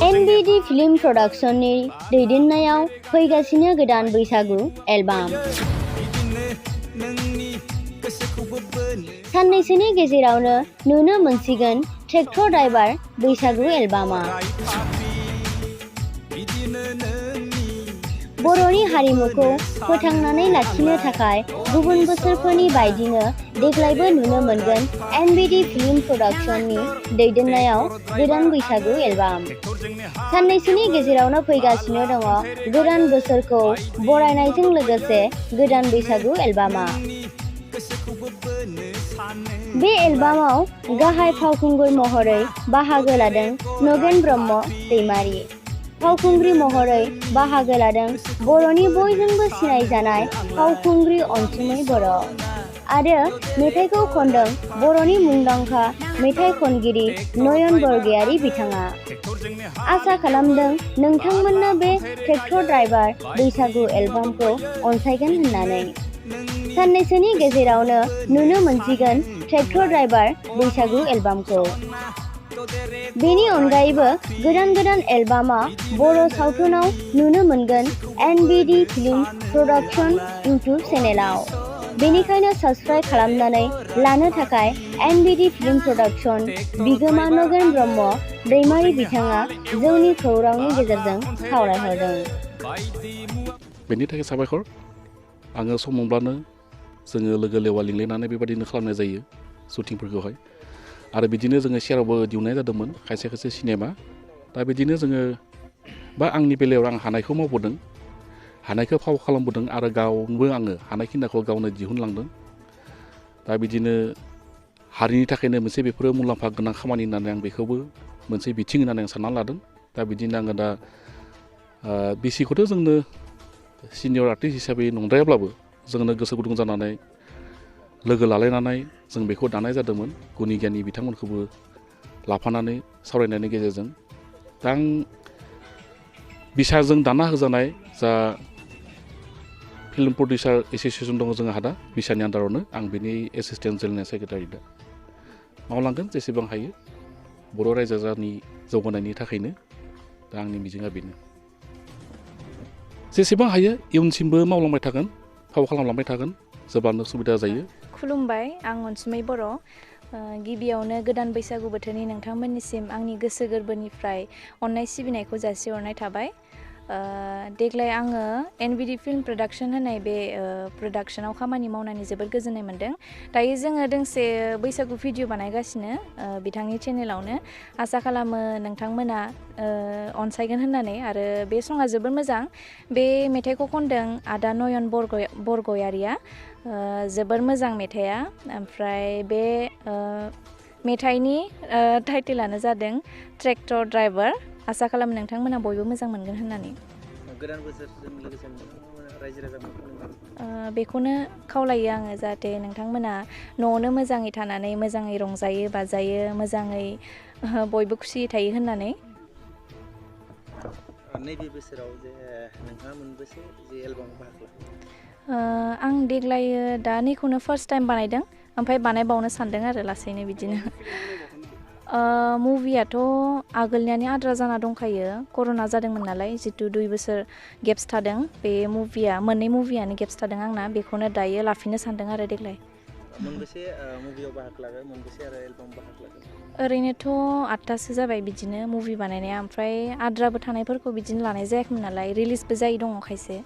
NBD film प्रडाक्शननि दैदेननायाव फैगासिनो गोदान बैसागु एलबाम। साननैसोनि गेजेरावनो नुनो मोनसिगोन ट्रेक्टर ड्राइभार बैसागु एलबामा। बर'नि हारिमुखौ फोथांनानै लाखिनो थाखाय गुबुन बोसोरफोरनि बायदिनो देग्लायबो नुनो मोनगोन NBD फिल्म प्रडाक्शननि दैदेननायाव गोदान बैसागु एलबाम। साननैसोनि गेजेरावनो फैगासिनो दङ गोदान बोसोरखौ बरायनायजों लोगोसे गोदान बैसागु एलबामा। बे एलबामाव गाहाय फावखुंगुर महरै बाहागो लादों नगेन ब्रह्म दैमारि। फावखुंग्रि महरै बाहागो लादों बर'नि बयजोंबो सिनायजानाय फावखुंग्रि अनसुमै बर' आरो मेथाइखौ खनदों बर'नि मुंदांखा मेथाइ खनगिरि नयन बरगयारी बिथाङा। आसा खालामदों नोंथांमोननो बे ट्रेक्टर ड्राइभार बैसागु एलबामखौ अनसायगोन होननानै। साननैसोनि गेजेरावनो नुनो मोनसिगोन ट्रेक्टर ड्राइभार बैसागु एलबामखौ। बेनि अनगायैबो गोदान एलबामा बर' सावथुनाव नुनो मोनगोन NBD फिल्म प्रडाक्शन इउटुब चेनेलाव। बेनिखायनो साबस्क्राइब खालामनानै लानो थाखाय NBD फिल्म प्रडाक्शन बिगोमा नगेन ब्रह्म दैमारि बिथाङा जोंनि खौरांनि गेजेरजों खावलायहरदों। बेनि थाखाय साबायखर। आङो सम मोनब्लानो जोङो लोगो लेवा लिंलायनानै बेबायदिनो खालामनाय जायो शुटिंफोरखौहाय। आरो बिदिनो जोङो सेरावबो दिहुननाय जादोंमोन खायसे सिनेमा। दा बिदिनो जोङो बा आंनि बेलायाव आं हानायखौ मावबोदों, हानायखौ फाव खालामबोदों आरो गावबो आङो हानायखिनिखौ गावनो दिहुनलांदों। दा बिदिनो हारिनि थाखायनो मोनसे बेफोरो मुलाम्फा गोनां खामानि होननानै आं बेखौबो मोनसे बिथिं होननानै आं साननानै लादों। दा बिदिनो आङो दा बिसिखौथ' जोंनो सिनियर आर्टिस्ट हिसाबै नंद्रायाब्लाबो जोंनो गोसो गुदुं जानानै लोगो लालायनानै जों बेखौ दानाय जादोंमोन गुनि गियानि बिथांमोनखौबो लाफानानै सावरायनायनि गेजेरजों। दा आं बिसाजों दाना होजानाय जा फिल्म प्रडिउसार एस'सिएसन दङ जोंहा दा बिसानि आन्दारावनो आं बेनि एसिस्टेन्ट जेनेरेल सेक्रेटारि दा मावलांगोन जेसेबां हायो बर' रायजो राजानि जौगानायनि थाखायनो। दा आंनि मिजिङा बेनो जेसेबां हायो इयुनसिमबो मावलांबाय थागोन, फाव खालामलांबाय थागोन जेब्लानो सुबिदा जायो। खुलुमबाय, आं अनसुमै बर'। गिबियावनो गोदान बैसागु बोथोरनि नोंथांमोननिसिम आंनि गोसो गोरबोनिफ्राय अननाय सिबिनायखौ जासिहरनाय थाबाय। देग्लाय आङो NBD फिल्म प्रडाक्शन होननाय बे प्रडाक्शनाव खामानि मावनानै जोबोद गोजोननाय मोन्दों। दायो जोङो दोंसे बैसागु भिडिअ बानायगासिनो बिथांनि चेनेलावनो। आसा खालामो नोंथांमोना अनसायगोन होननानै। आरो बे सङा जोबोद मोजां। बे मेथाइखौ खनदों आदा नयन बरगयारिया। जोबोर मोजां मेथाइआ। ओमफ्राय बे मेथाइनि टाइटेलानो जादों ट्रेक्टर ड्राइभार। आसा खालामो नोंथांमोना बयबो मोजां मोनगोन होननानै। गोदान बोसोरजों लोगोसे रायजो राजाफोरखौ बेखौनो खावलायो आङो जाहाथे नोंथांमोना न'आवनो मोजाङै थानानै मोजाङै रंजायो बाजायो, मोजाङै बयबो खुसियै थायो होननानै। नैबे बोसोराव जे नोंथाङा मोनबेसे जे एलबामाव बाहागो लादों? आं देग्लाय दा नैखौनो फार्स्ट टाइम बानायदों, ओमफ्राय बानायबावनो सानदों आरो लासैनो बिदिनो। मुभियाथ' आगोलनियानो आद्रा जाना दंखायो, कर'ना जादोंमोन नालाय जितु 2 बोसोर गेप्स थादों। बे मोननै मुभियानो गेप्स थादों आंना, बेखौनो दायो लाफिननो सानदों आरो देग्लाय। मोनबेसे मुभियाव बाहागो लागोन, मोनबेसे आरो एलबाम बाहागो लागोन? ओरैनोथ' 8थासो जाबाय बिदिनो मुभि बानायनाया, ओमफ्राय आद्राबो थानायफोरखौ बिदिनो लानाय जायाखैमोन नालाय, रिलिजबो जायै दङ खायसे।